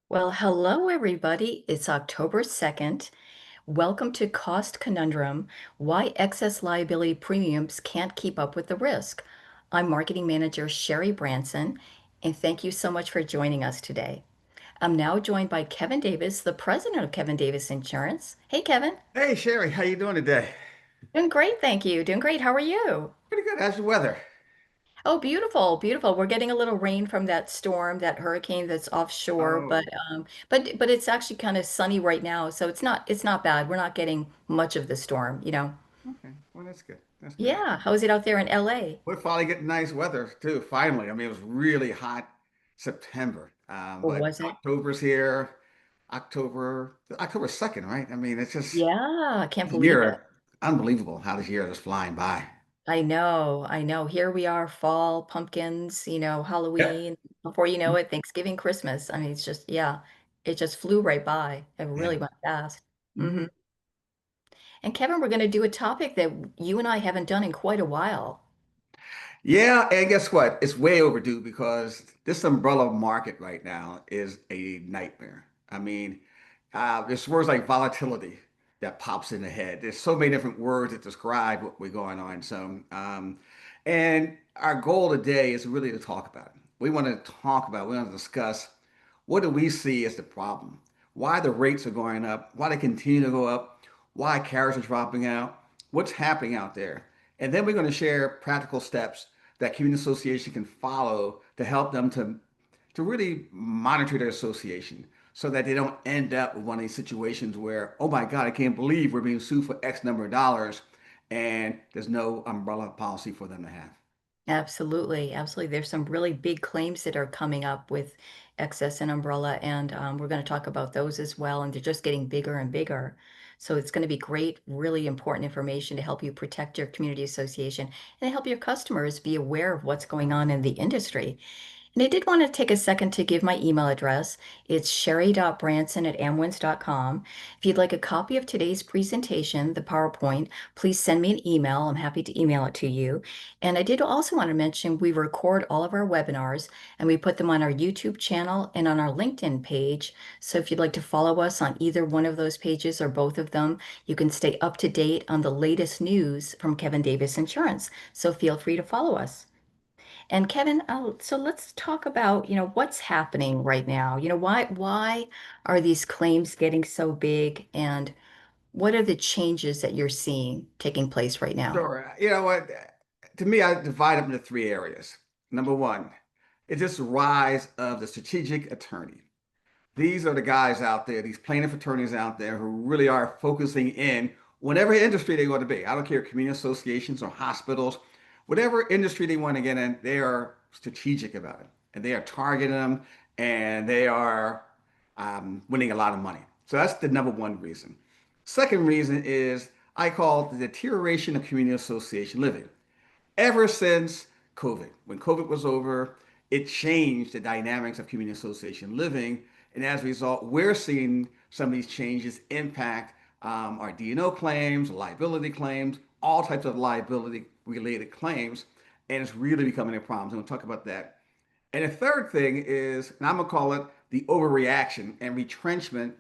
Well, hello, everybody. It's October 2nd. Welcome to Cost Conundrum, Why Excess Liability Premiums Can't Keep Up with the Risk. I'm Marketing Manager Sherry Branson, and thank you so much for joining us today. I'm now joined by Kevin Davis, the president of Kevin Davis Insurance. Hey, Kevin. Hey Sherry, how you doing today? Doing great, thank you. Doing great. How are you? Pretty good. How's the weather? Oh, beautiful, beautiful. We're getting a little rain from that storm, that hurricane that's offshore, but Oh, um, but it's actually kind of sunny right now, so it's not bad. We're not getting much of the storm. okay. Well, that's good. That's good. Yeah, how is it out there in LA? We're finally getting nice weather too. Finally, I mean, it was really hot September, Or but was it? October's here. October 2nd, right? I mean, it's just Yeah, I can't this believe it. year, unbelievable how this year is flying by. I know, I know. Here we are, fall, pumpkins, Yep. Halloween. Before you know it, Thanksgiving, Christmas. I mean, it's just, yeah, it just flew right by. It Yeah. really went fast. Mhm. And Kevin, we're going to do a topic that you and I haven't done in quite a while. Yeah, and guess what? It's way overdue because this umbrella market right now is a nightmare. I mean, there's words like volatility that pops in the head. There's so many different words that describe what we're going on. And our goal today is really to talk about it. We want to discuss what do we see as the problem? Why the rates are going up? Why they continue to go up? Why carriers are dropping out? What's happening out there? And then we're going to share practical steps that community association can follow to help them to really monitor their association so that they don't end up with one of these situations where, oh my God, I can't believe we're being sued for X number of dollars and there's no umbrella policy for them to have. Absolutely, absolutely. There's some really big claims that are coming up with excess and umbrella, and we're going to talk about those as well. And they're just getting bigger and bigger. So it's going to be great, really important information to help you protect your community association and help your customers be aware of what's going on in the industry. And I did want to take a second to give my email address. It's sherry.branson@amwins.com. If you'd like a copy of today's presentation, the PowerPoint, please send me an email. I'm happy to email it to you. And I did also want to mention we record all of our webinars and we put them on our YouTube channel and on our LinkedIn page. So if you'd like to follow us on either one of those pages or both of them, you can stay up to date on the latest news from Kevin Davis Insurance. So feel free to follow us. And Kevin, so let's talk about, what's happening right now. Why are these claims getting so big and what are the changes that you're seeing taking place right now? Sure. You know what? To me, I divide them into three areas. Number one, it's just the rise of the strategic attorney. These are the guys out there, these plaintiff attorneys out there who really are focusing in whatever industry they want to be. I don't care, community associations or hospitals, whatever industry they want to get in, they are strategic about it. And they are targeting them and they are winning a lot of money. So that's the number one reason. Second reason is I call it the deterioration of community association living ever since COVID. When COVID was over, it changed the dynamics of community association living. And as a result, we're seeing some of these changes impact our D&O claims, liability claims, all types of liability related claims. And it's really becoming a problem. So we'll talk about that. And the third thing is, and I'm going to call it the overreaction and retrenchment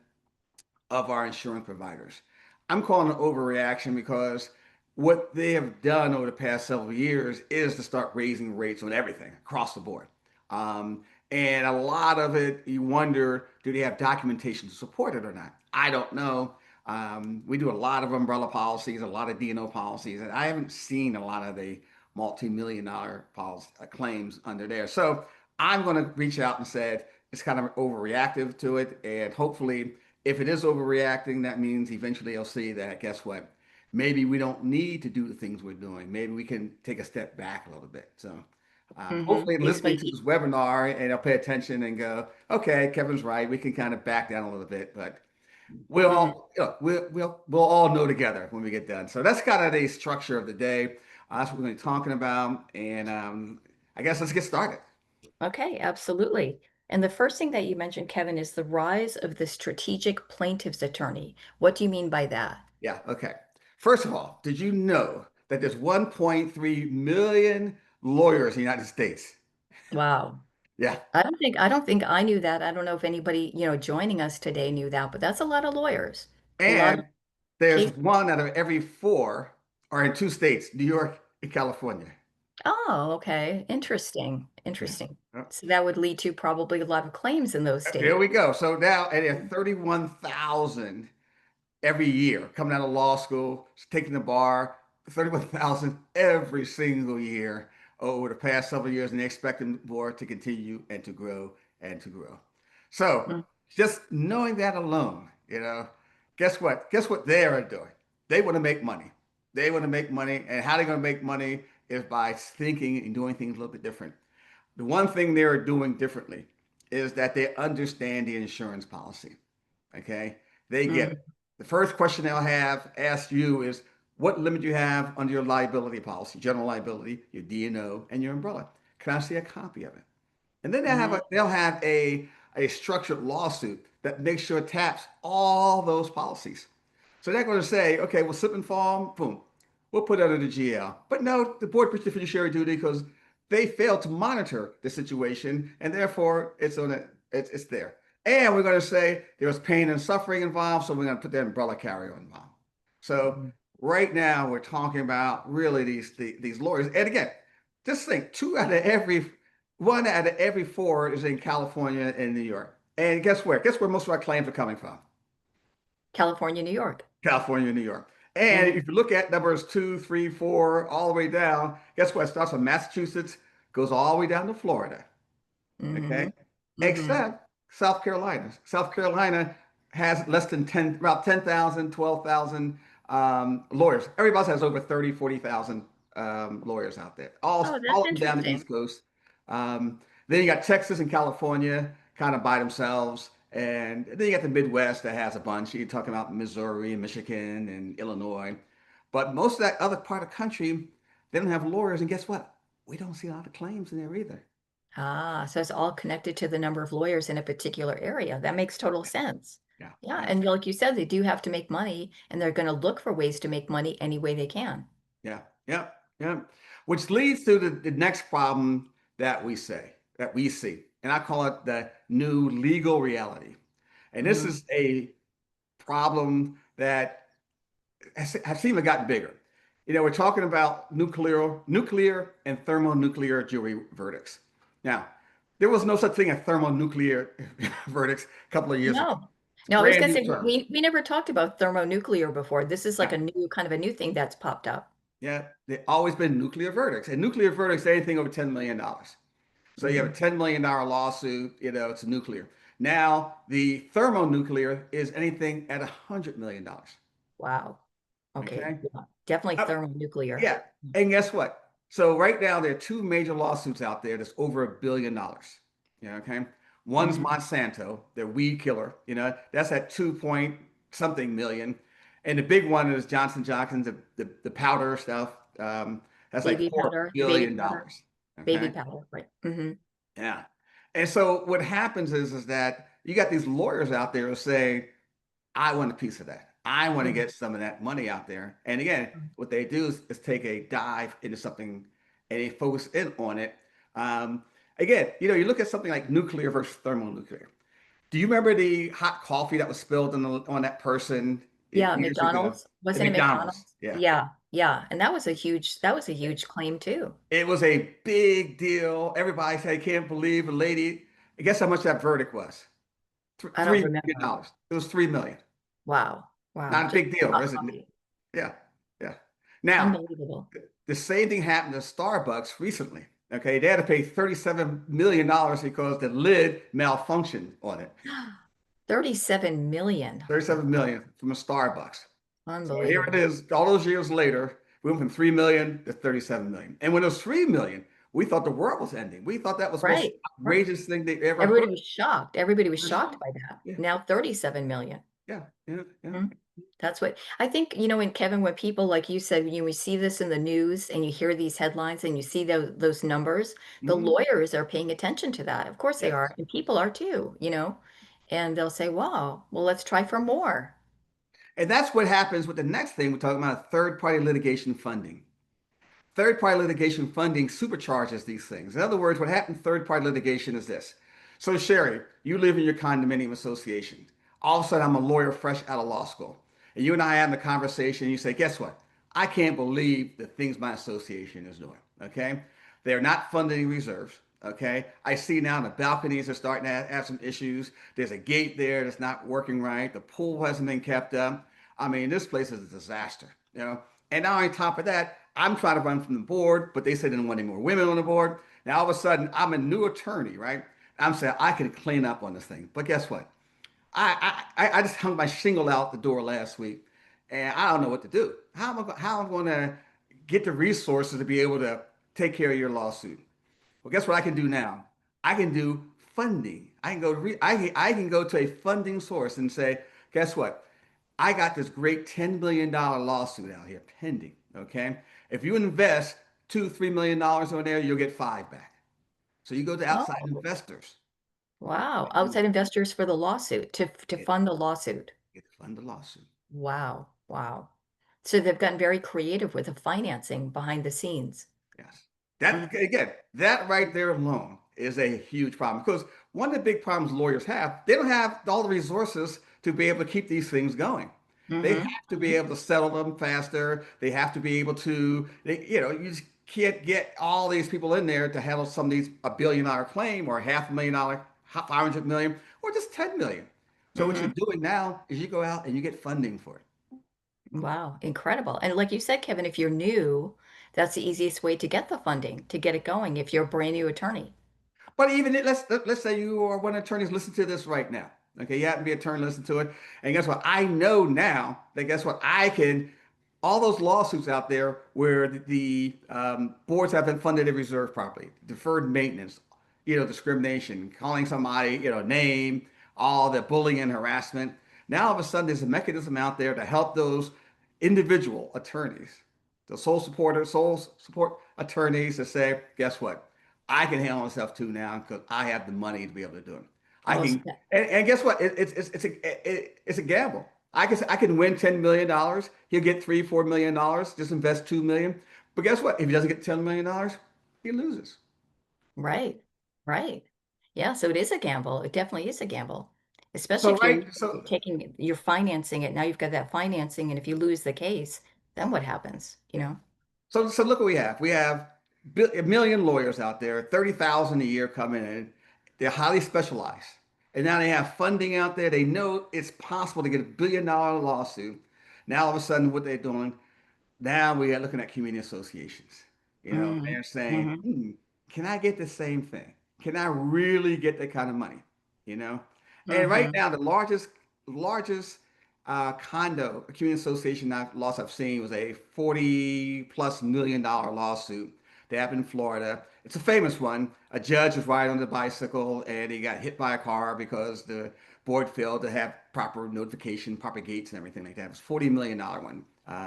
of our insurance providers. I'm calling it overreaction because what they have done over the past several years is to start raising rates on everything across the board. And a lot of it, you wonder, do they have documentation to support it or not? I don't know. We do a lot of umbrella policies, a lot of D&O policies, and I haven't seen a lot of the multi-million dollar policy, claims under there. So I'm going to reach out and said it's kind of overreactive to it, and hopefully if it is overreacting, that means eventually they'll see that, guess what? Maybe we don't need to do the things we're doing. Maybe we can take a step back a little bit. So hopefully Things listening might to be. this webinar and they'll pay attention and go, okay, Kevin's right. We can kind of back down a little bit, but we'll Mhm. all, you know, we'll all know together when we get done. So that's kind of the structure of the day. That's what we're going to be talking about. And I guess let's get started. Okay, absolutely. And the first thing that you mentioned, Kevin, is the rise of the strategic plaintiff's attorney. What do you mean by that? Yeah, okay. First of all, did you know that there's 1.3 million lawyers in the United States? Wow. Yeah. I don't think I knew that. I don't know if anybody, joining us today knew that, but that's a lot of lawyers. A lot of And there's cases. one out of every four are in two states, New York and California. Oh, okay. Interesting. Yeah. Interesting. Uh, So that would lead to probably a lot of claims in those There states. we go. So now at 31,000 every year coming out of law school, taking the bar, 31,000 every single year over the past several years, and they expect the board to continue and to grow and to grow. So Mm. just knowing that alone, guess what? Guess what they are doing? They want to make money. They want to make money, and how they're going to make money is by thinking and doing things a little bit different. The one thing they're doing differently is that they understand the insurance policy. Okay. They get it. Mhm. The first question they'll have asked you is what limit you have under your liability policy, general liability, your D&O, and your umbrella. Can I see a copy of it? And then Mhm. they'll have a structured lawsuit that makes sure it taps all those policies. So they're going to say, okay, well, slip and fall, boom, we'll put it under the GL. But no, the board breached the fiduciary duty because they failed to monitor the situation, and therefore it's there. And we're going to say there was pain and suffering involved, so we're going to put that umbrella carrier involved. So Mhm. right now we're talking about really these lawyers. And again, just think one out of every four is in California and New York. And guess where? Guess where most of our claims are coming from? California, New York. California and New York. And Hmm. if you look at numbers two, three, four, all the way down, guess what? It starts from Massachusetts, goes all the way down to Florida. Hmm. Okay. Hmm. Except South Carolina. South Carolina has less than 10, about 10,000, 12,000 lawyers. Everybody else has over 30, 40,000 lawyers out there, Oh, all that's up and down the interesting. East Coast. Then you got Texas and California kind of by themselves. And then you got the Midwest that has a bunch. You're talking about Missouri and Michigan and Illinois. But most of that other part of the country, they don't have lawyers. And guess what? We don't see a lot of claims in there either. Ah, so it's all connected to the number of lawyers in a particular area. That makes total sense. Yeah, Yeah, yeah, and like you said, they do have to make money, and they're going to look for ways to make money any way they can. yeah, yeah, yeah. Which leads to the next problem that we see, and I call it the new legal reality. And this Hmm. is a problem that has seemed to gotten bigger. We're talking about nuclear and thermonuclear jury verdicts. Now, there was no such thing as thermonuclear verdicts a couple of years ago. No, It's a no, I was brand going to new say term. we never talked about thermonuclear before. This is like Yeah. a new kind of a new thing that's popped up. Yeah, they've always been nuclear verdicts, and nuclear verdicts anything over $10 million. So you have a Hmm. $10 million lawsuit, it's nuclear. Now the thermonuclear is anything at $100 million. Wow. Okay. Okay. Yeah, definitely Uh, thermonuclear. yeah. And guess what? So right now there are two major lawsuits out there that's over $1 billion. Yeah. Okay. One's Hmm. Monsanto, their weed killer. That's at 2 point something million. And the big one is Johnson Johnson's, the powder stuff. That's like Baby $4 powder, baby billion. powder, dollars. baby Okay. powder, right? Hmm. Yeah. And so what happens is that you got these lawyers out there who say, I want a piece of that. I want to get some of that money out there. And again, what they do is take a dive into something and they focus in on it. Um, Again, you look at something like nuclear versus thermonuclear. Do you remember the hot coffee that was spilled on that person Yeah, years ago McDonald's. at Wasn't it McDonald's? McDonald's? Yeah. Yeah, yeah. And that was a huge claim too. It was a big deal. Everybody said, I can't believe a lady. Guess how much that verdict was? I don't $3 million. remember. It was 3 million. Wow. Wow. Not a Just big deal, hot is it? coffee. Yeah, yeah. Now, Unbelievable. the same thing happened to Starbucks recently. Okay, they had to pay $37 million because the lid malfunctioned on it. 37 million. 37 million from a Starbucks. So here it Unbelievable. is, all those years later, we went from 3 million to 37 million. And when it was 3 million, we thought the world was ending. We thought that was the most Right. Right. outrageous thing they ever heard. Everybody was shocked. Everybody was For shocked sure. by that. Yeah, Now 37 million. yeah, yeah, yeah. Mm. That's what I think, and Kevin, when people, like you said, we see this in the news and you hear these headlines and you see those numbers, the Mhm. lawyers are paying attention to that. Of course they Yes. are. And people are too. And they'll say, wow, well, let's try for more. And that's what happens with the next thing we're talking about, third party litigation funding. third-party litigation funding supercharges these things. In other words, what happened in third-party litigation is this. So, Sherry, you live in your condominium association. All of a sudden, I'm a lawyer fresh out of law school. And you and I having a conversation, and you say, guess what? I can't believe the things my association is doing. Okay. They're not funding reserves. Okay. I see now the balconies are starting to have some issues. There's a gate there that's not working right. The pool hasn't been kept up. I mean, this place is a disaster, you know. And now on top of that, I'm trying to run from the board, but they said they didn't want any more women on the board. Now all of a sudden, I'm a new attorney, right? I'm saying I can clean up on this thing. But guess what? I just hung my shingle out the door last week, and I don't know what to do. How am I going to get the resources to be able to take care of your lawsuit? Well, guess what I can do now? I can do funding. I can go to a funding source and say, guess what? I got this great $10 million lawsuit out here pending. Okay, if you invest $2-3 million on there, you'll get five back. So you go to outside Oh, investors. wow. Outside investors for the lawsuit to Get, fund the lawsuit. get to fund the lawsuit. Wow. Wow. So they've gotten very creative with the financing behind the scenes. Yes. That Mm-hmm. again, that right there alone is a huge problem because one of the big problems lawyers have, they don't have all the resources to be able to keep these things going. They Mm-hmm. have to be able to settle them faster. They have to be able to, you just can't get all these people in there to handle some of these $1 billion claim or $500,000, 500 million, or just 10 million. So what you're Mm-hmm. doing now is you go out and you get funding for it. Wow. Incredible. And like you said, Kevin, if you're new, that's the easiest way to get the funding, to get it going if you're a brand new attorney. But even let's say you are one of the attorneys listen to this right now. Okay, you happen to be an attorney, listen to it, and guess what? I know now that guess what? I can all those lawsuits out there where the boards have been funded and reserved properly, deferred maintenance, discrimination, calling somebody name, all the bullying and harassment. Now all of a sudden there's a mechanism out there to help those individual attorneys, the sole support attorneys to say, guess what? I can handle myself too now because I have the money to be able to do it. I Oh, can, and guess what? It's a gamble. I can win $10 million. He'll get $3-4 million. Just invest 2 million. But guess what? If he doesn't get $10 million, he loses. right. Right. Yeah. So it is a gamble. It definitely is a gamble, especially So if you're right, so you're financing it. Now you've got that financing. And if you lose the case, then what happens? You yeah. know? So look what we have. We have a million lawyers out there, 30,000 a year coming in. They're highly specialized. And now they have funding out there. They know it's possible to get $1 billion lawsuit. Now all of a sudden what they're doing, now we are looking at community associations. Mm-hmm. They're saying, Mm-hmm. can I get the same thing? Can I really get that kind of money? You know? And right Mm-hmm. now, the largest condo community association loss I've seen was a 40+ million lawsuit that happened in Florida. It's a famous one. A judge was riding on the bicycle and he got hit by a car because the board failed to have proper notification, proper gates, and everything like that. It was $40 million one.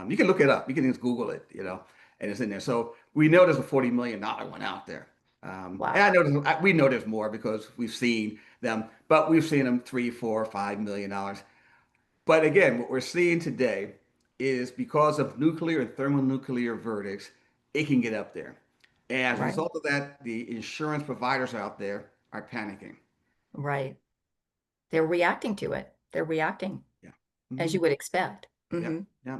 You can look it up. You can just Google it, and it's in there. So we know there's a $40 million one out there. And Wow. I know we know there's more because we've seen them, but we've seen them 3, 4, 5 million dollars. But again, what we're seeing today is because of nuclear and thermonuclear verdicts, it can get up there. And as a Right. result of that, the insurance providers out there are panicking. Right. They're reacting to it. They're reacting Yeah. as Hmm. you would expect. Yeah. Mm-hmm. Yeah.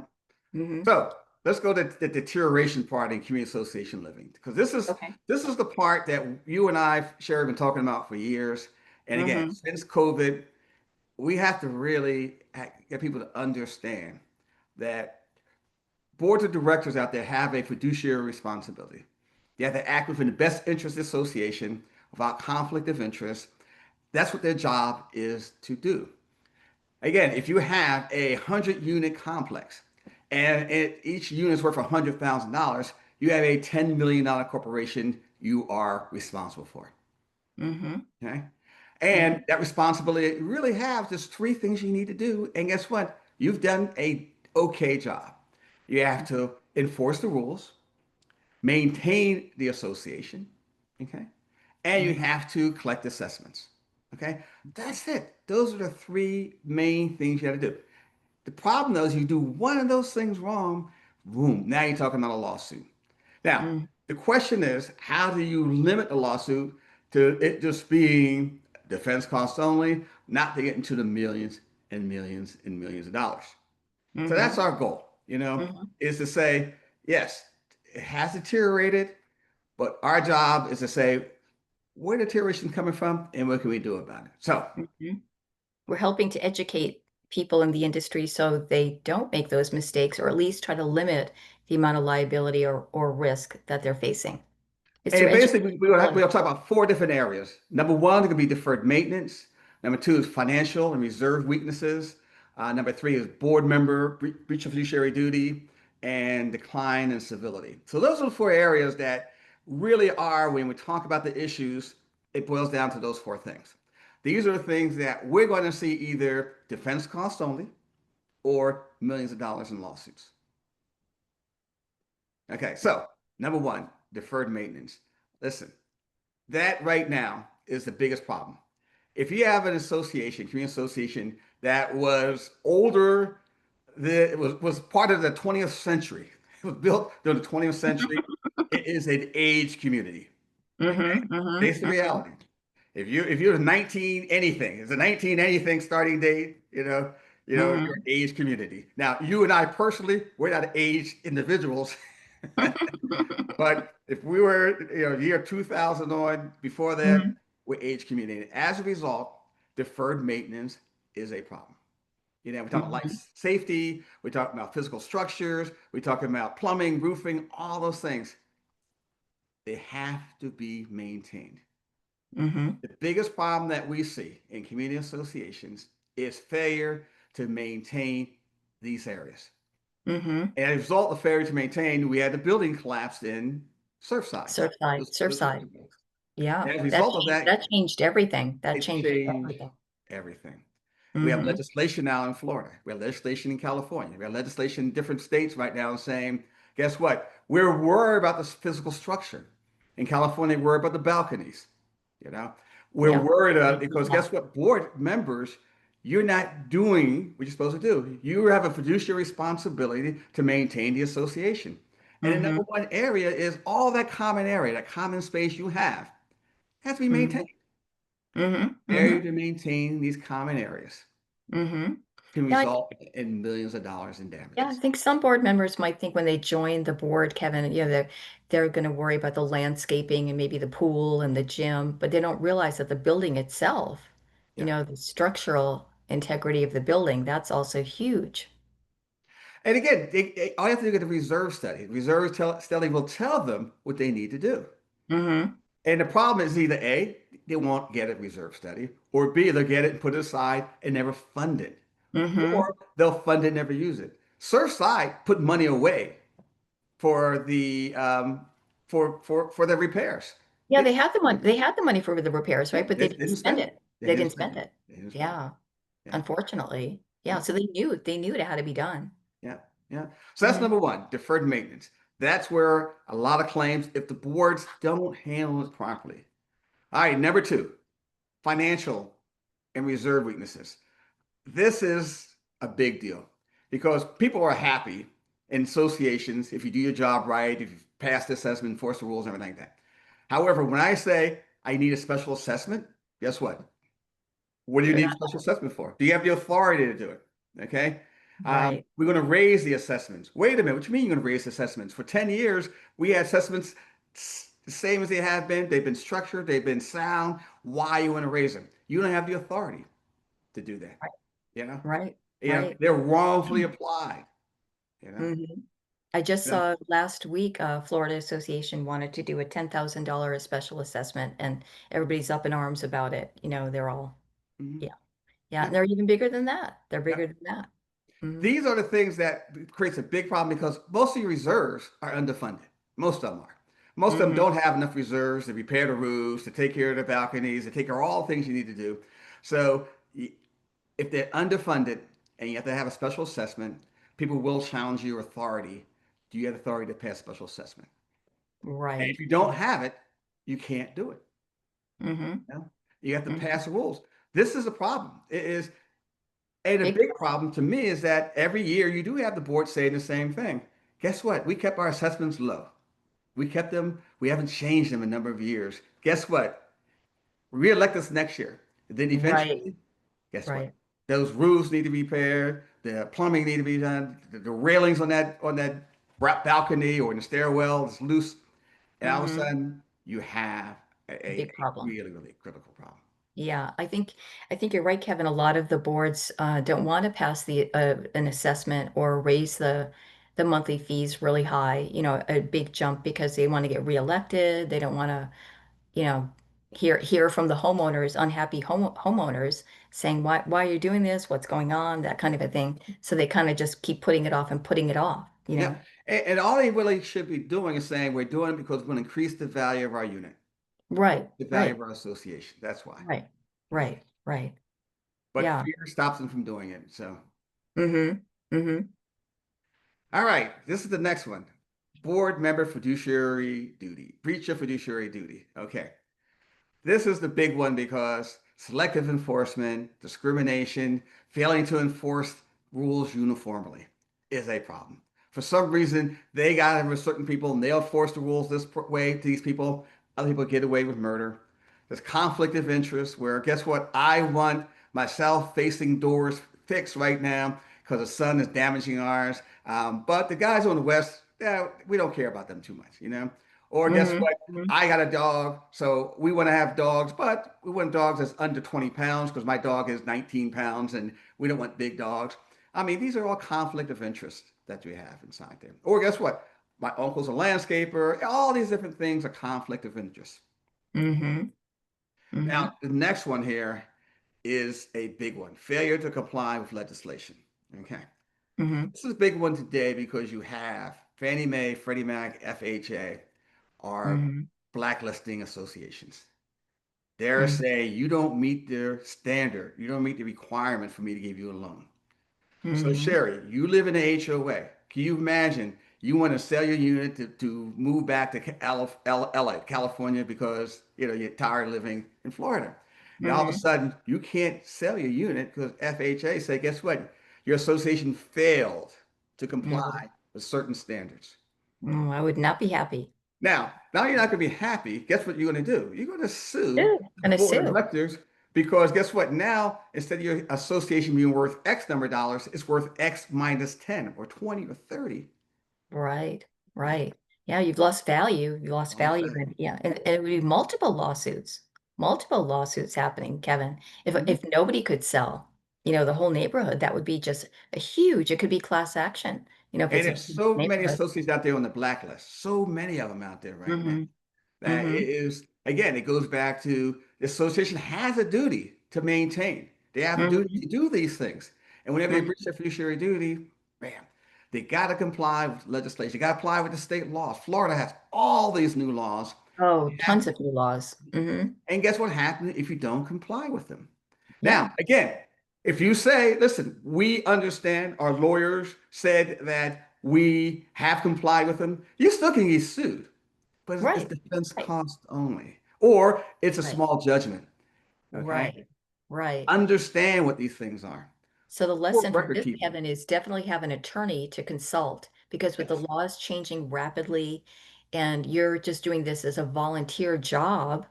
Mm-hmm. So let's go to the deterioration part in community association living, because this is Okay. this is the part that you and I, Sherry, have been talking about for years. And again, Mm-hmm. since COVID, we have to really get people to understand that boards of directors out there have a fiduciary responsibility. They have to act within the best interest of the association without conflict of interest. That's what their job is to do. Again, if you have a 100 unit complex and each unit is worth $100,000, you have a $10 million corporation you are responsible for. Mm-hmm. Okay. Mm-hmm. And that responsibility you really have just three things you need to do. And guess what? You've done a okay job. You have to enforce the rules, maintain the association, okay? And you Mm-hmm. have to collect assessments. Okay. That's it. Those are the three main things you have to do. The problem though is you do one of those things wrong, boom, now you're talking about a lawsuit. Now, Mm, the question is, how do you limit a lawsuit to it just being defense costs only, not to get into the millions and millions and millions of dollars? So that's mm-hmm, our goal, mm-hmm, is to say, yes, it has deteriorated, but our job is to say where deterioration is coming from and what can we do about it. So, mm-hmm. We're helping to educate people in the industry so they don't make those mistakes, or at least try to limit the amount of liability or risk that they're facing. It's through and basically, educating people and we'll talk about four different areas. Number one, it could be deferred maintenance. Number two is financial and reserve weaknesses. Number three is board member breach of fiduciary duty and decline in civility. So those are the four areas that really are, when we talk about the issues, it boils down to those four things. These are the things that we're going to see either defense costs only or millions of dollars in lawsuits. Okay, so number one, deferred maintenance. Listen, that right now is the biggest problem. If you have an association, community association that was older, it was part of the 20th century. It was built during the 20th century. It is an aged community. mm-hmm, Face the mm-hmm, reality. If you're 19 anything, it's a 19 anything starting date, you're an mm-hmm, aged community. Now, you and I personally, we're not aged individuals. But if we were, year 2000 on, before that, mm-hmm, we're age community. As a result, deferred maintenance is a problem. We're talking about mm-hmm, life safety, we're talking about physical structures, we're talking about plumbing, roofing, all those things. They have to be maintained. mm-hmm, The biggest problem that we see in community associations is failure to maintain these areas. mm-hmm. And as a result of failure to maintain, we had the building collapsed in Surfside. Surfside, Just years Surfside. ago. Yeah, And as a result of that, that changed everything. That it changed changed everything. everything. We have Mm-hmm. legislation now in Florida. We have legislation in California. We have legislation in different states right now saying, guess what? We're worried about the physical structure. In California, we're worried about the balconies. You know, we're Yep. worried about it because Yeah. guess what? Board members, you're not doing what you're supposed to do. You have a fiduciary responsibility to maintain the association. And the Mm-hmm. number one area is all that common area, that common space you have has to be Mm-hmm. maintained. Mm-hmm. Failure Mm-hmm. to maintain these common areas Mm-hmm. can Yeah, result in millions of dollars in yeah, I damages. think some board members might think when they join the board, Kevin, they're going to worry about the landscaping and maybe the pool and the gym, but they don't realize that the building itself, Yeah. the structural integrity of the building, that's also huge. And again, all you have to do is get a reserve study. Study will tell them what they need to do. Mm-hmm. And the problem is either A, they won't get a reserve study, or B, they'll get it and put it aside and never fund it, Mm-hmm. or they'll fund it and never use it. Surfside put money away for the for the repairs. Yeah, They, they had the money. They had the money for the repairs, yeah, right? But they they didn't didn't spend spend it. it. They They didn't didn't spend spend it. it. They didn't spend it. Yeah, Yeah. unfortunately. Yeah, Yeah. so they knew it had to be done. Yeah, yeah. So that's Mm-hmm. number one, deferred maintenance. That's where a lot of claims, if the boards don't handle it properly. All right, number two, financial and reserve weaknesses. This is a big deal because people are happy in associations if you do your job right, if you pass the assessment, enforce the rules, and everything like that. However, when I say I need a special assessment, guess what? What do you They're need not special assessment for? Do you have the authority to do it? Okay. right. We're going to raise the assessments. Wait a minute. What do you mean you're going to raise the assessments? For 10 years, we had assessments the same as they have been. They've been structured. They've been sound. Why you want to raise them? You don't have the authority to do that. Right. You know, Right. Right. they're wrongfully applied. You know, Mm-hmm. I just yeah. saw last week Florida Association wanted to do a $10,000 special assessment, and everybody's up in arms about it. They're all, Mhm. yeah, yeah, Yeah. and they're even bigger than that. They're Yeah. bigger than that. Hmm. These are the things that creates a big problem because most of your reserves are underfunded. Most of them are. Most of them Hmm. don't have enough reserves to repair the roofs, to take care of the balconies, to take care of all the things you need to do. So if they're underfunded and you have to have a special assessment, people will challenge your authority. Do you have authority to pass special assessment? And if Right. you don't have it, you can't do it. Hmm. You know? You have to Hmm. pass the rules. This is a problem. It is. And a Big big problem to me is that every year you do have the board saying the same thing. Guess what? We kept our assessments low. We kept them. We haven't changed them in a number of years. Guess what? Re-elect us next year. Then Right, eventually, guess what? right. Those roofs need to be repaired. The plumbing need to be done. The railings on that balcony or in the stairwell is loose, and all of a Hmm. sudden you have a Big problem. really, really critical problem. Yeah, I think you're right, Kevin. A lot of the boards don't want to pass the an assessment or raise the monthly fees really high, a big jump because they want to get reelected. They don't want to, you know, hear from the homeowners, unhappy homeowners saying, why are you doing this? What's going on? That kind of a thing. So they kind of just keep putting it off and putting it off, you Yeah, know? and all they really should be doing is saying we're doing it because we're going to increase the value of our unit, Right, the value right, of our association. That's why. right, right, right. But Yeah. fear stops them from doing it. So, Mm-hmm. Mm-hmm. all right, this is the next one. Board member fiduciary duty, breach of fiduciary duty. Okay. This is the big one because selective enforcement, discrimination, failing to enforce rules uniformly is a problem. For some reason, they got it with certain people and they'll force the rules this way to these people. Other people get away with murder. There's conflict of interest where, guess what? I want my south-facing doors fixed right now because the sun is damaging ours. But the guys on the west, yeah, we don't care about them too much, you know? Or guess what? Mm-hmm. I got a dog, so we want to have dogs, but we want dogs that's under 20 pounds because my dog is 19 pounds and we don't want big dogs. I mean, these are all conflict of interest that we have inside there. Or guess what? My uncle's a landscaper. All these different things are conflict of interest. Mm-hmm. Mm-hmm. Now, the next one here is a big one, failure to comply with legislation. Okay. Mm-hmm. This is a big one today because you have Fannie Mae, Freddie Mac, FHA are Mm-hmm. blacklisting associations. They're Mm-hmm. saying you don't meet their standard. You don't meet the requirement for me to give you a loan. So Mm-hmm. Sherry, you live in an HOA. Can you imagine you want to sell your unit to move back to LA, California, because you're tired of living in Florida. And all of a Mm-hmm. sudden you can't sell your unit because FHA say, guess what? Your association failed to Mm-hmm. comply with certain standards. Oh, I would not be happy. Now you're not going to be happy. Guess what you're going to do? You're going to sue Ew. the And a board of sue. directors because guess what? Now, instead of your association being worth X number of dollars, it's worth X minus 10 or 20 or 30. Right, right. Yeah, you've lost value. You lost Lost value, value. and yeah, and it would be multiple lawsuits happening, Kevin. If Mhm. if nobody could sell, the whole neighborhood, that would be just a huge. It could be class action. If And it's a there's huge so many neighborhood. associates out there on the blacklist, so many of them out there right now. Mm-hmm. That it Mm-hmm. is, again, it goes back to the association has a duty to maintain. They have a duty Mm-hmm. to do these things. And whenever they breach Mm-hmm. their fiduciary duty, bam, they got to comply with legislation. They got to comply with the state laws. Florida has all these new laws. Oh, tons of new laws. Mm-hmm. And guess what happens if you don't comply with them? Now, Yeah. again, if you say, listen, we understand our lawyers said that we have complied with them, you still can get sued, but it's Right. defense Right. cost only, or it's a Right. small judgment. Okay. Right. Right. Understand what these things are. So the Poor lesson from record this, keeping. Kevin, is definitely have an attorney to consult because with the Yes. laws changing rapidly and you're just doing this as a volunteer job,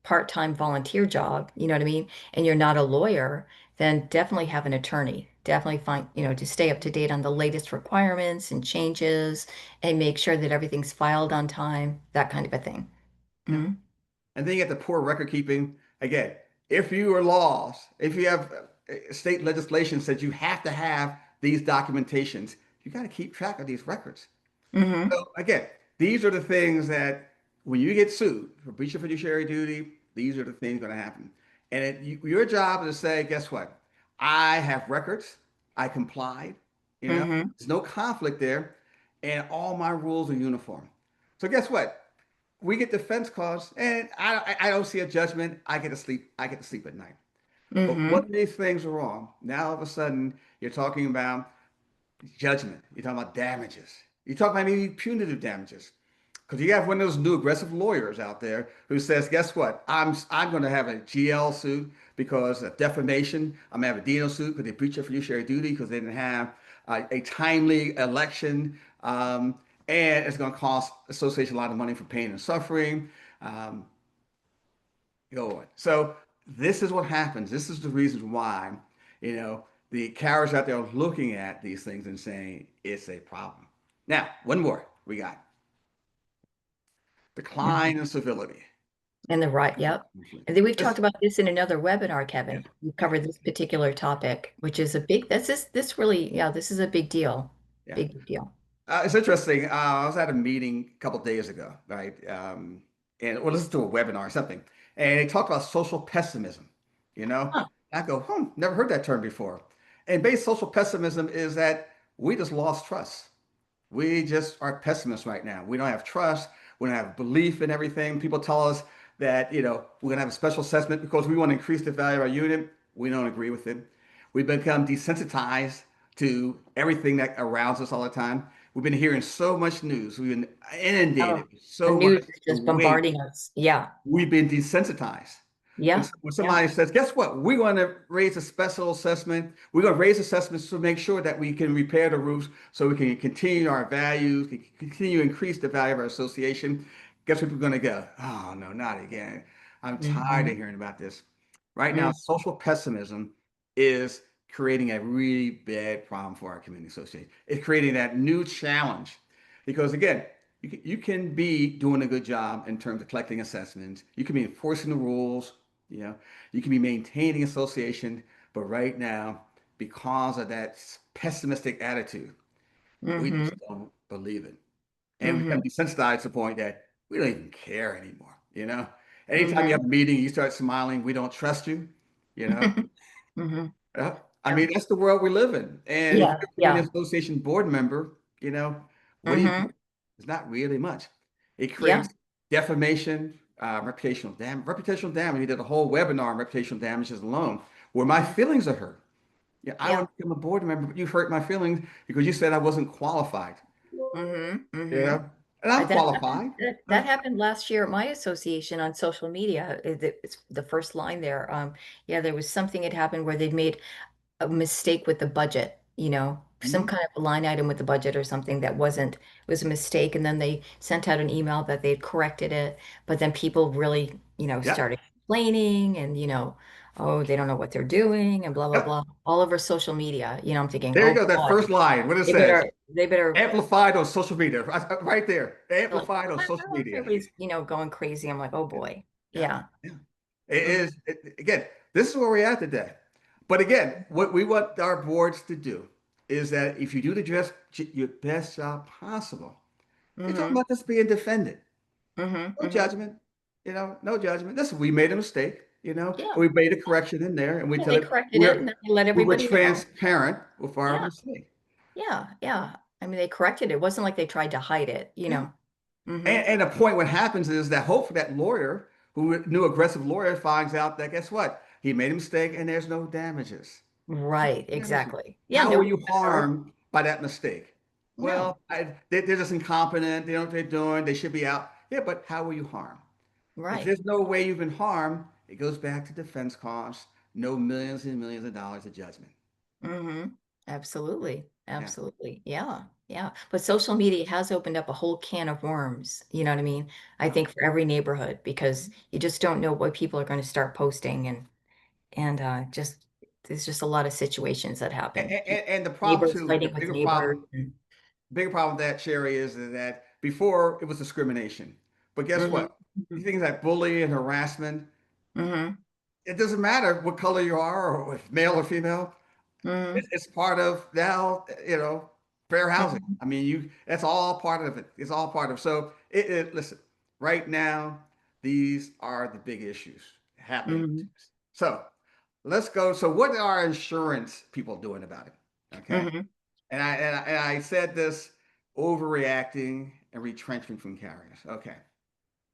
part-time volunteer job, you know what I mean? And you're not a lawyer, then definitely have an attorney. Definitely find, to stay up to date on the latest requirements and changes and make sure that everything's filed on time, that kind of a thing. Yeah. Mhm. And then you get the poor record keeping. Again, if you are laws, if you have state legislation says you have to have these documentations, you got to keep track of these records. Mhm. So again, these are the things that when you get sued for breach of fiduciary duty, these are the things going to happen. And your job is to say, guess what? I have records. I complied. Mhm. There's no conflict there, and all my rules are uniform. So guess what? We get defense costs, and I don't see a judgment. I get to sleep. I get to sleep at night. But one Mhm. of these things are wrong. Now all of a sudden you're talking about judgment. You're talking about damages. You're talking about maybe punitive damages. Because you have one of those new aggressive lawyers out there who says, guess what? I'm going to have a GL suit because of defamation. I'm going to have a DNO suit because they breached their fiduciary duty because they didn't have a timely election. and it's going to cost association a lot of money for pain and suffering. Um, Go on. So this is what happens. This is the reason why, you know, the carriers out there are looking at these things and saying it's a problem. Now, one more we got Mhm. decline in civility. And the right, yep. And then we've talked This, about this in another webinar, yeah, Kevin. We yeah, covered this particular topic, which is a big, this really, yeah, this is a big deal. yeah. Big deal. It's interesting. I was at a meeting a couple of days ago, right? And well, listen to a webinar or something, and they talked about social pessimism. You know, Huh. I go, never heard that term before. And base social pessimism is that we just lost trust. We just are pessimists right now. We don't have trust. We don't have belief in everything. People tell us that, we're going to have a special assessment because we want to increase the value of our unit. We don't agree with it. We've become desensitized to everything that arounds us all the time. We've been hearing so much news. We've been Oh, inundated with the so news much is just weight. bombarding us. Yeah. We've been desensitized. When, Yeah. when Yeah. somebody says, guess what? We're going to raise a special assessment. We're going to raise assessments to make sure that we can repair the roofs so we can continue our values, can continue to increase the value of our association. Guess what we're going to go? Oh, no, not again. I'm tired Hmm. of hearing about this. Right now, Hmm. social pessimism is creating a really bad problem for our community association. It's creating that new challenge because, again, you can be doing a good job in terms of collecting assessments. You can be enforcing the rules. You know, you can be maintaining association, but right now, because of that pessimistic attitude, we Hmm. just don't believe it. And we become Hmm. desensitized to the point that we don't even care anymore. Anytime you Hmm. have a meeting, you start smiling, we don't trust you, you know. Hmm. Yeah. I Yeah. mean, that's the world we live in. And if Yeah. you're a community Yeah. association board member, what do you do? Hmm. It's not really much. It Yeah. creates defamation, reputational damage. He did a whole webinar on reputational damages alone, where my Hmm. feelings are hurt. Yeah, I Yeah. want to become a board member, but you hurt my feelings because you said I wasn't qualified. Hmm. You Hmm. know, and I'm That happened. qualified. That happened last year at my association on social media. It's the first line there. Yeah, there was something had happened where they'd made a mistake with the budget, some Mhm. kind of line item with the budget or something that wasn't, it was a mistake. And then they sent out an email that they'd corrected it. But then people really, Yep. started complaining and, oh, they don't know what they're doing and blah, blah, Yep. blah, all over social media. I'm thinking, There you oh go. That boy, first line, what it they says. better, they better Amplified on social media. Right there. like, Amplified on social media. everybody's, going crazy. I'm like, oh Yeah. boy. Yeah. Yeah. Yeah. It Mhm. is, again, this is where we're at today. But again, what we want our boards to do is that if you do the your best job possible, you're talking Mhm. about this being defended. Mhm. No Mhm. judgment, no judgment. Listen, we made a mistake, Yeah. we made a correction in there, and we Yeah, tell they it corrected it and then they let we were everybody know. transparent with our Yeah. mistake. Yeah. Yeah. I mean, they corrected it. It wasn't like they tried to hide it, Yeah. Hmm. And the point what happens is that hopefully that lawyer, who new aggressive lawyer, finds out that guess what? He made a mistake and there's no damages. Right. Damages. Exactly. Yeah. How were Nobody you got hurt. harmed by that mistake? No. Well, they're just incompetent. They don't know what they're doing. They should be out. Yeah, but how were you harmed? If Right. there's no way you've been harmed, it goes back to defense costs, no millions and millions of dollars of judgment. Hmm. Absolutely. Yeah. Absolutely. Yeah. Yeah. But social media has opened up a whole can of worms. You know what I mean? I Yeah. think for every neighborhood because you just don't know what people are going to start posting and just there's just a lot of situations that happen. And the problem Neighbors too, the fighting with neighbors. And, bigger problem with that, Sherry, is that before it was discrimination. But guess hmm. what? Things like bullying and harassment, Hmm. it doesn't matter what color you are or if male or female. Hmm. It's part of now, fair housing. Hmm. I mean, that's all part of it. It's all part of. So listen, right now, these are the big issues happening. Hmm. So let's go. So what are our insurance people doing about it? Okay. Hmm. And I said this overreacting and retrenching from carriers. Okay.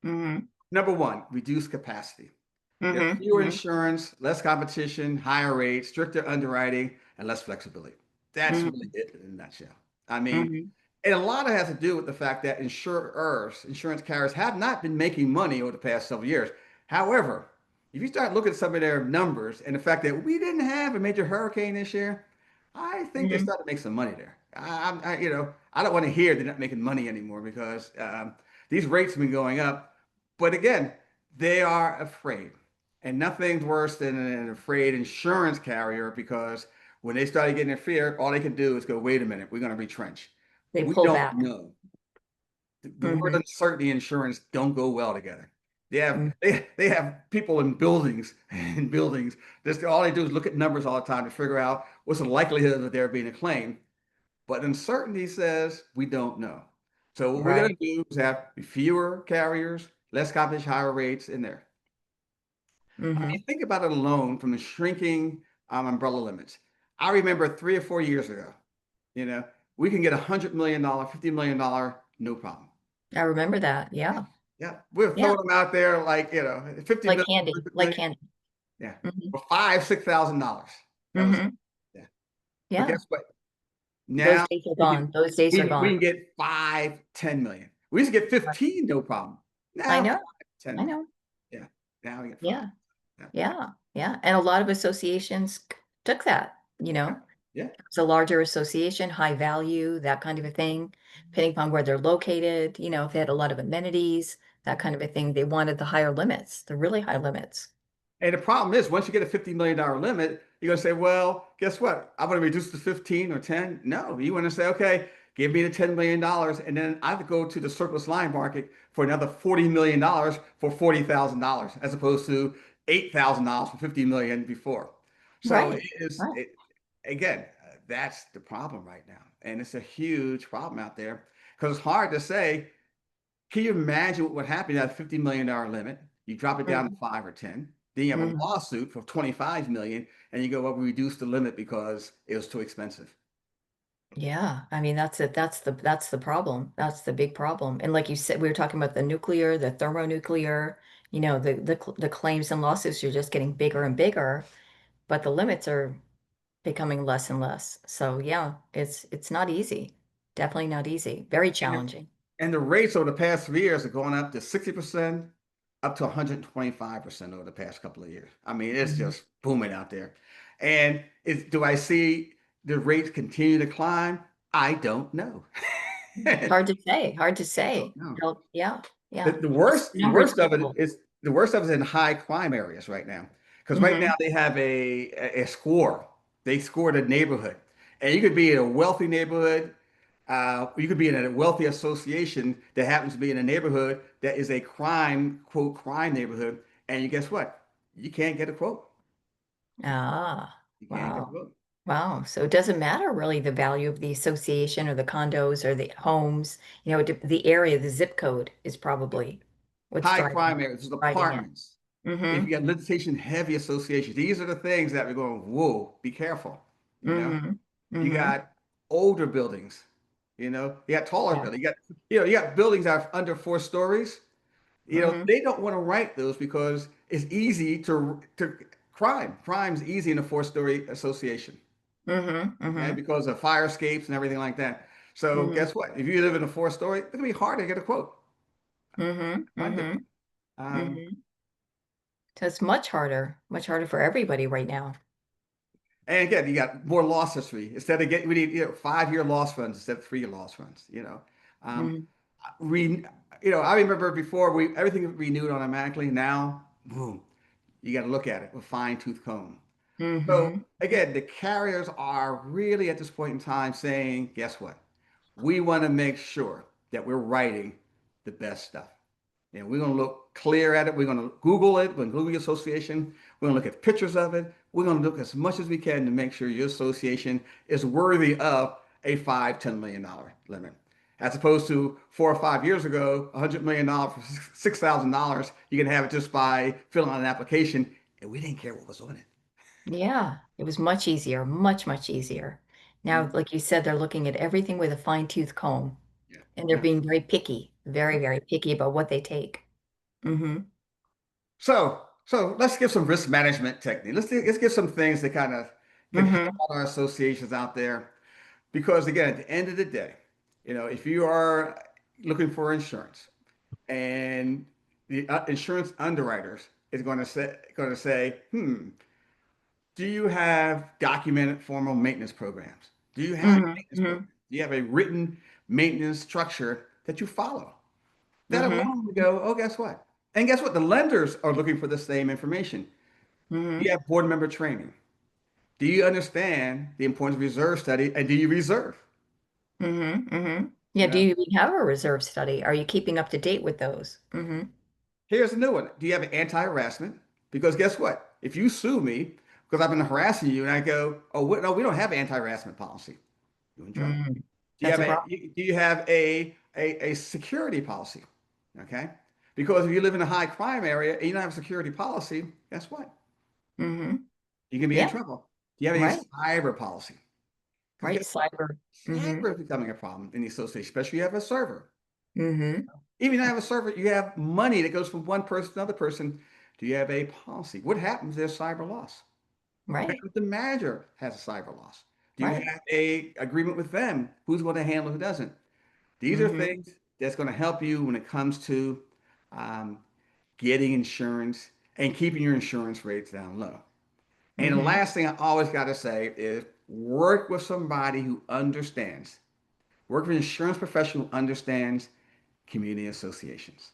Hmm. Number one, reduce capacity. There's Hmm. fewer insurance, less competition, higher rates, stricter underwriting, and less flexibility. That's really Hmm. it in a nutshell. I mean, Hmm. and a lot of it has to do with the fact that insurance carriers, have not been making money over the past several years. However, if you start looking at some of their numbers and the fact that we didn't have a major hurricane this year, I think they Hmm. started to make some money there. I don't want to hear they're not making money anymore because these rates have been going up. But again, they are afraid. And nothing's worse than an afraid insurance carrier because when they started getting in fear, all they can do is go, wait a minute, we're going to retrench. They We pull don't back. know. The word Hmm. uncertainty and insurance don't go well together. They have people in buildings and buildings. This all they do is look at numbers all the time to figure out what's the likelihood of there being a claim. But uncertainty says we don't know. So what we're going Right. to do is have fewer carriers, less competition, higher rates in there. I Hmm. mean, think about it alone from the shrinking umbrella limits. I remember 3 or 4 years ago, you know, we can get $100 million, $50 million, no problem. I remember that. Yeah, Yeah. yeah. We're Yeah. throwing them out there like, 50 Like million, candy, 100 like million, candy. yeah, Hmm. for $5,000, $6,000. That was, Hmm. yeah. But Yeah. guess what? Those Now days are gone. Those days are we gone. can get 5, 10 million. We used to get Right. 15, no problem. I Now know. 5, 10 I million. know. Yeah. Now we get five. Yeah. Yeah. Yeah. Yeah. And a lot of associations took that, Yeah. Yeah. it's a larger association, high value, that kind of a thing, depending upon where they're located, if they had a lot of amenities, that kind of a thing. They wanted the higher limits, the really high limits. And the problem is, once you get a $50 million limit, you're going to say, well, guess what? I'm going to reduce to 15 or 10. No, you want to say, okay, give me the $10 million. And then I have to go to the surplus line market for another $40 million for $40,000, as opposed to $8,000 for 50 million before. So Right. Right. again, that's the problem right now. And it's a huge problem out there because it's hard to say, can you imagine what would happen at a $50 million limit? You drop it down to Mhm. 5 or 10, then you have a Mhm. lawsuit for 25 million, and you go, well, we reduced the limit because it was too expensive. Yeah. I mean, that's it. That's the problem. That's the big problem. And like you said, we were talking about the nuclear, the thermonuclear, the claims and lawsuits are just getting bigger and bigger, but the limits are becoming less and less. So yeah, it's not easy. Definitely not easy. Very And challenging. and the rates over the past 3 years are going up to 60%, up to 125% over the past couple of years. I mean, it's Mhm. just booming out there. And do I see the rates continue to climb? I don't know. I Hard to say. Hard to don't say. know. Yeah, The, yeah. the Plus worst, the the numbers worst of it double. is the worst of it is in high crime areas right now. Because right now Hmm. they have a score. They score the neighborhood, and you could be in a wealthy neighborhood. You could be in a wealthy association that happens to be in a neighborhood that is a crime, quote, crime neighborhood. And you guess what? You can't get a quote. Ah, You can't get a wow. quote. Wow. So it doesn't matter really the value of the association or the condos or the homes. The area, the zip code is probably what's High driving crime areas, there's driving it. apartments. If Mm-hmm. you got litigation heavy associations, these are the things that we're going, whoa, be careful. You know? Mm-hmm. You Mm-hmm. got older buildings, you got taller Yeah. buildings, you got buildings that are under 4 stories. Mm-hmm. They don't want to write those because it's easy to crime. Crime's easy in a 4 story association, Mm-hmm. okay, Mm-hmm. because of fire escapes and everything like that. So Mm-hmm. guess what? If you live in a 4 story, it's gonna be hard to get a quote. Mm-hmm. Find Mm-hmm. difficult. Um, Mm-hmm. So it's much harder for everybody right now. and again, you got more loss history. Instead of getting, we need 5 year loss runs instead of 3 year loss runs. Um, Mm-hmm. we, I remember before everything renewed automatically. Now, boom, you got to look at it with fine tooth comb. So Mm-hmm. again, the carriers are really at this point in time saying, guess what? We want to make sure that we're writing the best stuff. And we're going to look clear at it. We're going to Google it. We're going to Google your association. We're going to look at pictures of it. We're going to look as much as we can to make sure your association is worthy of a $5, $10 million limit. As opposed to 4 or 5 years ago, $100 million for $6,000, you can have it just by filling out an application, and we didn't care what was on it. Yeah, it was much easier, much, much easier. Now, Mhm. like you said, they're looking at everything with a fine-tooth comb, Yeah, and they're yeah. being very picky, very, very picky about what they take. Mm-hmm. So let's give some risk management technique. Let's give some things that kind of can help Mm-hmm. our associations out there. Because again, at the end of the day, if you are looking for insurance and the insurance underwriters is going to say, do you have documented formal maintenance programs? Do you have Mm-hmm. maintenance Mm-hmm. programs? Do you have a written maintenance structure that you follow. That Mm-hmm. alone would go, oh, guess what? And guess what? The lenders are looking for the same information. Do Mm-hmm. you have board member training? Do you understand the importance of reserve study? And do you reserve? Mm-hmm. Mm-hmm. Yeah, You do know, you even have a reserve study? Are you keeping up to date with those? Mm-hmm. here's a new one. Do you have an anti-harassment? Because guess what? If you sue me because I've been harassing you and I go, oh, no, we don't have an anti-harassment policy, you're in trouble. Mm. Do you That's have a problem. a security policy? Okay. Because if you live in a high crime area and you don't have a security policy, guess what? Mm-hmm. You can be in Yeah, trouble. Do you have any right, cyber policy? Because right. guess what? Cyber. Mm-hmm. Cyber is becoming a problem in the association, especially if you have a server. Mm-hmm. Even if you have a server, you have money that goes from one person to another person. Do you have a policy? What happens if there's cyber loss? What Right, happens if the manager has a cyber loss? Do you right. have a agreement with them? Who's going to handle, who doesn't? These are Mm-hmm. things that's going to help you when it comes to um, getting insurance and keeping your insurance rates down low. And the Mm-hmm. last thing I always got to say is work with somebody who understands. Work with an insurance professional who understands community associations.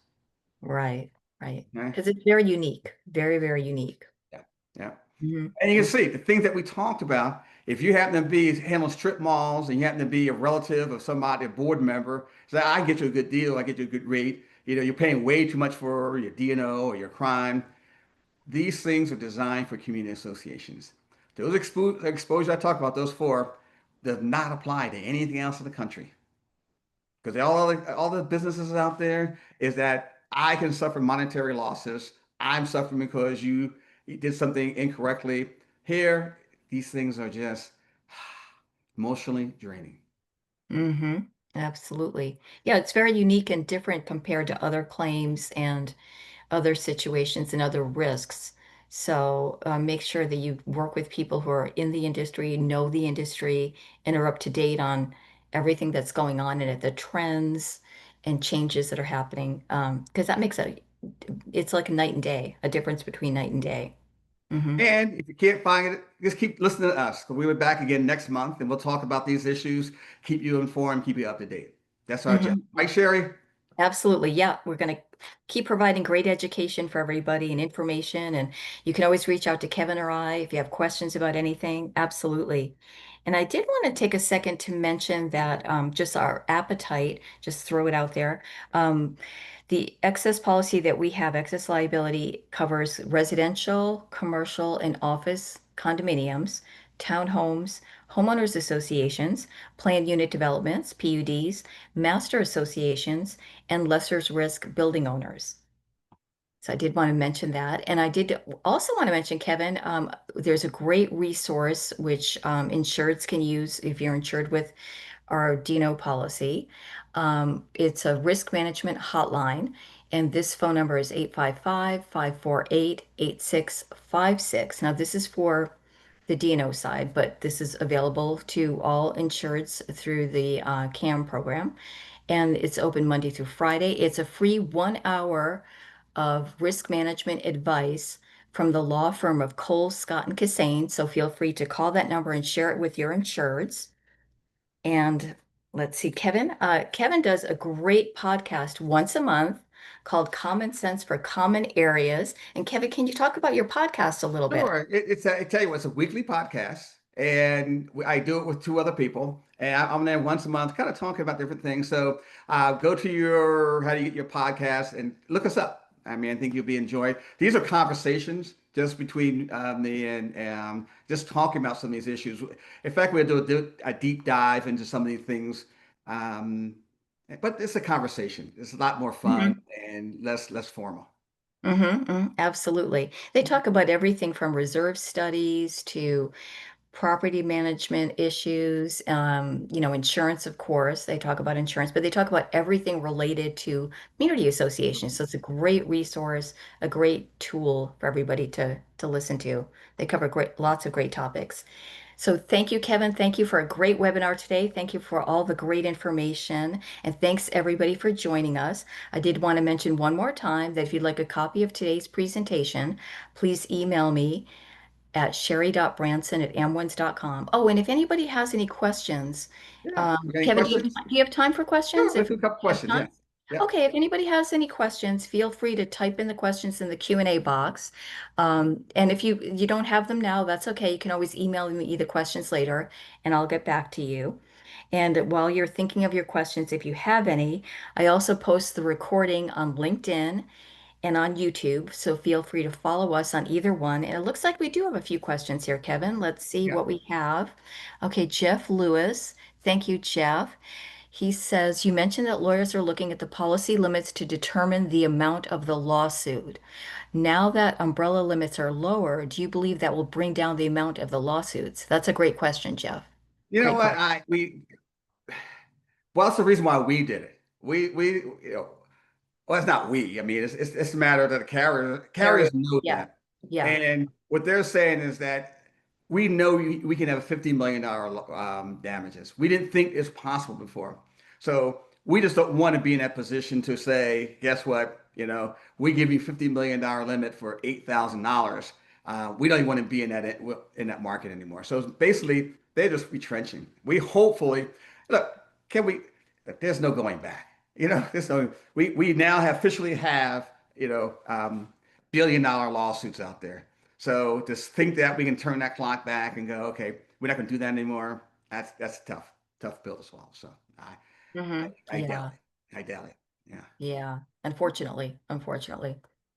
Right, right. Okay? Because it's very unique. Very, very unique. Yeah. Yeah. And you can Mm-hmm. see the things that we talked about. If you happen to be handling strip malls and you happen to be a relative of somebody, a board member, say, I can get you a good deal, I get you a good rate. You know, you're paying way too much for your D&O or your crime. These things are designed for community associations. Those exposures I talked about, those four, does not apply to anything else in the country. Because all the businesses out there is that I can suffer monetary losses. I'm suffering because you did something incorrectly. Here, these things are just emotionally draining. Mm-hmm. Absolutely. Yeah, it's very unique and different compared to other claims and other situations and other risks. So make sure that you work with people who are in the industry, know the industry, and are up to date on everything that's going on in it, the trends and changes that are happening. Because that makes it's like a night and day, a difference between night and day. Hmm. And if you can't find it, just keep listening to us. We'll be back again next month and we'll talk about these issues, keep you informed, keep you up to date. That's our job. Hmm. Right, Sherry? Absolutely. Yeah, we're going to keep providing great education for everybody and information. And you can always reach out to Kevin or I if you have questions about anything. Absolutely. And I did want to take a second to mention that just our appetite, just throw it out there. Um, the excess policy that we have, excess liability, covers residential, commercial, and office condominiums, townhomes, homeowners associations, planned unit developments, PUDs, master associations, and lesser's risk building owners. So I did want to mention that. And I did also want to mention, Kevin, there's a great resource which insureds can use if you're insured with our Dino policy. It's a risk management hotline, and this phone number is 855-548-8656. Now, this is for the DNO side, but this is available to all insureds through the CAM program, and it's open Monday through Friday. It's a free 1 hour of risk management advice from the law firm of Cole, Scott, and Cassane. So feel free to call that number and share it with your insureds. And let's see, Kevin does a great podcast once a month called Common Sense for Common Areas. And Kevin, can you talk about your podcast a little bit? Sure. I tell you what, it's a weekly podcast, and I do it with two other people, and I'm there once a month, kind of talking about different things. So go to your how do you get your podcast and look us up. I mean, I think you'll be enjoying. These are conversations just between me and just talking about some of these issues. In fact, we'll do a deep dive into some of these things, um, but it's a conversation. It's a lot more fun and less formal. Absolutely. They talk about everything from reserve studies to property management issues, insurance, of course. They talk about insurance, but they talk about everything related to community associations. So it's a great resource, a great tool for everybody to listen to. They cover lots of great topics. So thank you, Kevin. Thank you for a great webinar today. Thank you for all the great information. And thanks everybody for joining us. I did want to mention one more time that if you'd like a copy of today's presentation, please email me at sherry.branson@amwins.com. Oh, and if anybody has any questions, Yeah. You got any Kevin, questions? do you have time for Sure. questions Let's if do a couple you have questions. time? Yes. Yeah. Okay, if anybody has any questions, feel free to type in the questions in the Q&A box. And if you don't have them now, that's okay. You can always email me the questions later, and I'll get back to you. And while you're thinking of your questions, if you have any, I also post the recording on LinkedIn and on YouTube. So feel free to follow us on either one. And it looks like we do have a few questions here, Kevin. Let's see Yeah. what we have. Okay, Jeff Lewis. Thank you, Jeff. He says, you mentioned that lawyers are looking at the policy limits to determine the amount of the lawsuit. Now that umbrella limits are lower, do you believe that will bring down the amount of the lawsuits? That's a great question, Jeff. You know Great what? question. Well, that's the reason why we did it. Well, it's not we. I mean, it's a matter that the Area. carriers know Yeah. that. Yeah. And what they're saying is that we know we can have $50 million damages. We didn't think it's possible before. So we just don't want to be in that position to say, guess what? We give you $50 million limit for $8,000. We don't even want to be in that market anymore. So basically, they're just retrenching. We hopefully look. Can we? There's no going back. There's no. We now officially have billion-dollar lawsuits out there. So just think that we can turn that clock back and go, okay, we're not going to do that anymore. That's tough pill to swallow. So I doubt Yeah. it. I doubt it. Yeah. Yeah, unfortunately. hmm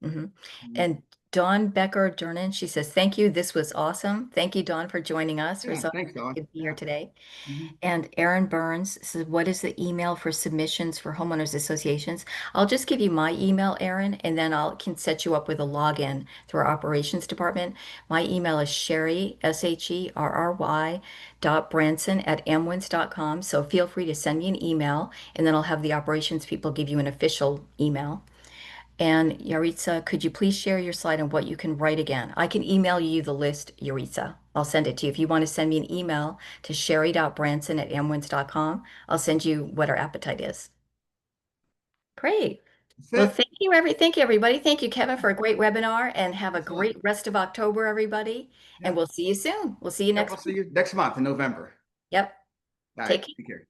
Mhm. And Dawn Becker Durnan, she says, thank you. This was awesome. Thank you, Dawn, for joining us. We're Yeah. so Thanks, Don. happy to be here Yeah. today. Mhm. And Aaron Burns says, what is the email for submissions for homeowners associations? I'll just give you my email, Aaron, and then I can set you up with a login through our operations department. My email is Sherry, SHERRY, .branson@amwins.com. So feel free to send me an email, and then I'll have the operations people give you an official email. And Yaritza, could you please share your slide on what you can write again? I can email you the list, Yaritza. I'll send it to you. If you want to send me an email to sherry.branson@amwins.com, I'll send you what our appetite is. Great. That's Well, it. thank you, everybody. Thank you, Kevin, for a great webinar, and have a Excellent. great rest of October, everybody. And Yeah. we'll see you soon. We'll see you Yeah. next We'll see week. you next month in November. Yep. All right. Take care. Take care.